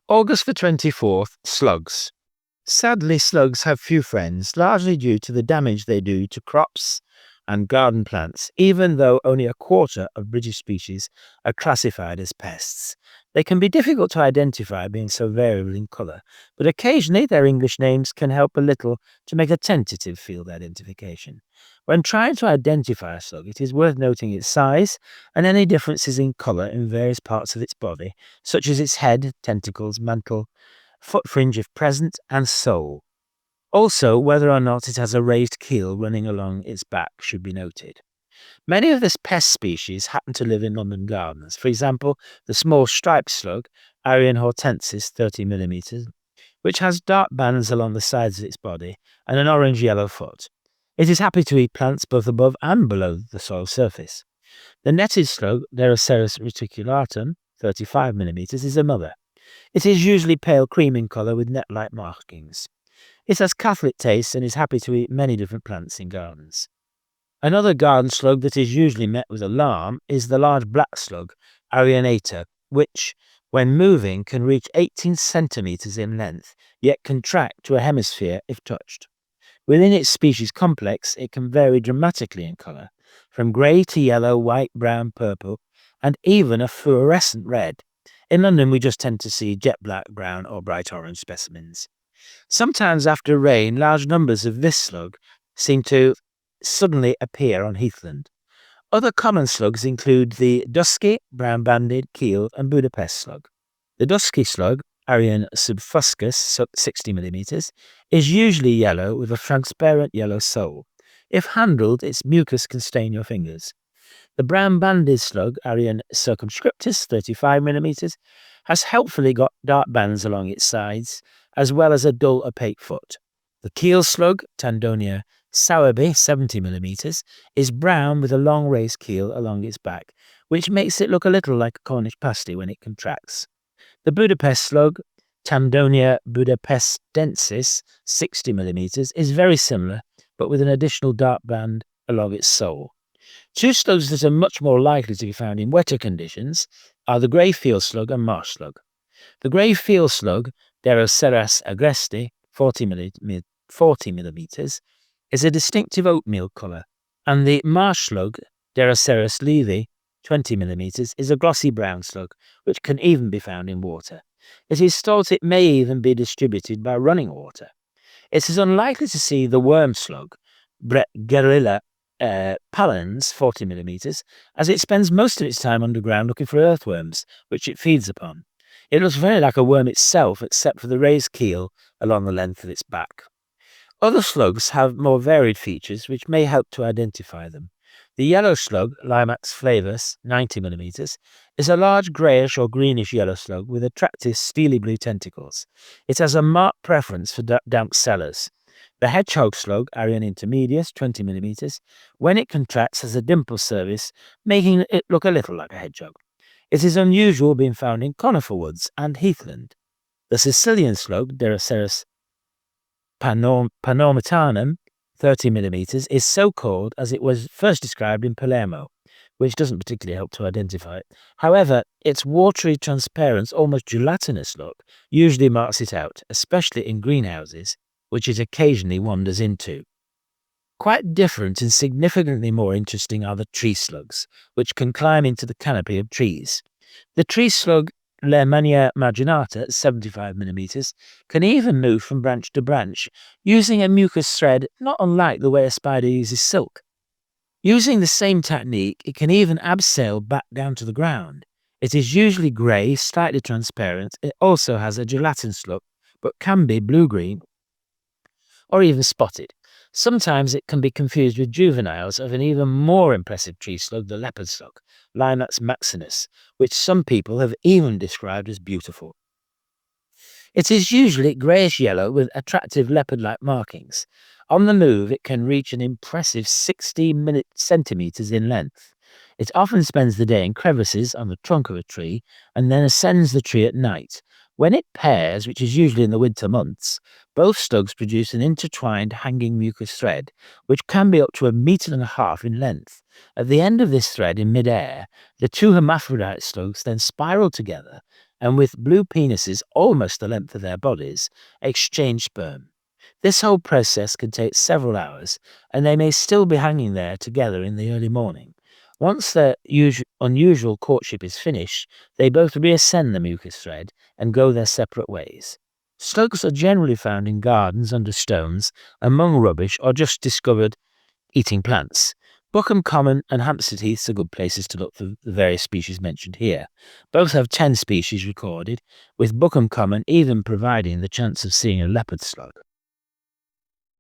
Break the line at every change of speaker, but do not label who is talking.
August the 24th, slugs. Sadly, slugs have few friends, largely due to the damage they do to crops and garden plants, even though only a quarter of British species are classified as pests. They can be difficult to identify, being so variable in colour, but occasionally their English names can help a little to make a tentative field identification. When trying to identify a slug, it is worth noting its size and any differences in colour in various parts of its body, such as its head, tentacles, mantle, foot fringe if present, and sole. Also, whether or not it has a raised keel running along its back should be noted. Many of this pest species happen to live in London gardens. For example, the small striped slug, Arion hortensis 30 millimeters, which has dark bands along the sides of its body and an orange-yellow foot. It is happy to eat plants both above and below the soil surface. The netted slug, Deroceras reticulatum, 35 millimeters, is a mother. It is usually pale cream in colour with net-like markings. It has catholic taste and is happy to eat many different plants in gardens. Another garden slug that is usually met with alarm is the large black slug, Arionata, which, when moving, can reach 18 centimeters in length, yet contract to a hemisphere if touched. Within its species complex, it can vary dramatically in colour, from grey to yellow, white, brown, purple, and even a fluorescent red. In London, we just tend to see jet black, brown, or bright orange specimens. Sometimes after rain, large numbers of this slug seem to suddenly appear on heathland. Other common slugs include the dusky, brown-banded, keeled, and Budapest slug. The dusky slug, Arion subfuscus, 60 millimeters, is usually yellow with a transparent yellow sole. If handled, its mucus can stain your fingers. The brown-banded slug, Arion circumscriptus, 35 millimeters, has helpfully got dark bands along its sides, as well as a dull opaque foot. The keel slug, Tandonia sowerby, 70 millimeters, is brown with a long raised keel along its back, which makes it look a little like a Cornish pasty when it contracts. The Budapest slug, Tandonia budapestensis, 60 millimeters, is very similar, but with an additional dark band along its sole. Two slugs that are much more likely to be found in wetter conditions are the grey field slug and marsh slug. The grey field slug, Deroceras agresti, 40 millimeters, is a distinctive oatmeal colour, and the marsh slug, Deroceras levi, 20 millimeters, is a glossy brown slug, which can even be found in water. It is thought it may even be distributed by running water. It is unlikely to see the worm slug, Gerilla pallens, 40 millimeters, as it spends most of its time underground looking for earthworms, which it feeds upon. It looks very like a worm itself, except for the raised keel along the length of its back. Other slugs have more varied features which may help to identify them. The yellow slug, Limax flavus, 90 millimeters, is a large greyish or greenish yellow slug with attractive steely blue tentacles. It has a marked preference for damp cellars. The hedgehog slug, Arion intermedius, 20 millimeters, when it contracts has a dimple surface, making it look a little like a hedgehog. It is unusual being found in conifer woods and heathland. The Sicilian slug, Deroceras panormitanum, 30 millimeters, is so called as it was first described in Palermo, which doesn't particularly help to identify it. However, its watery, transparent, almost gelatinous look usually marks it out, especially in greenhouses, which it occasionally wanders into. Quite different and significantly more interesting are the tree slugs, which can climb into the canopy of trees. The tree slug, Lermania marginata, 75 millimeters, can even move from branch to branch, using a mucus thread not unlike the way a spider uses silk. Using the same technique, it can even abseil back down to the ground. It is usually grey, slightly transparent. It also has a gelatinous look, but can be blue-green or even spotted. Sometimes it can be confused with juveniles of an even more impressive tree slug, the leopard slug, Limax maximus, which some people have even described as beautiful. It is usually greyish-yellow with attractive leopard-like markings. On the move, it can reach an impressive 60 centimeters in length. It often spends the day in crevices on the trunk of a tree and then ascends the tree at night. When it pairs, which is usually in the winter months, both slugs produce an intertwined hanging mucus thread, which can be up to 1.5 meters in length. At the end of this thread in mid-air, the two hermaphrodite slugs then spiral together and with blue penises almost the length of their bodies, exchange sperm. This whole process can take several hours, and they may still be hanging there together in the early morning. Once their unusual courtship is finished, they both reascend the mucus thread and go their separate ways. Slugs are generally found in gardens, under stones, among rubbish, or just discovered eating plants. Buckham Common and Hampstead Heaths are good places to look for the various species mentioned here. Both have 10 species recorded, with Buckham Common even providing the chance of seeing a leopard slug.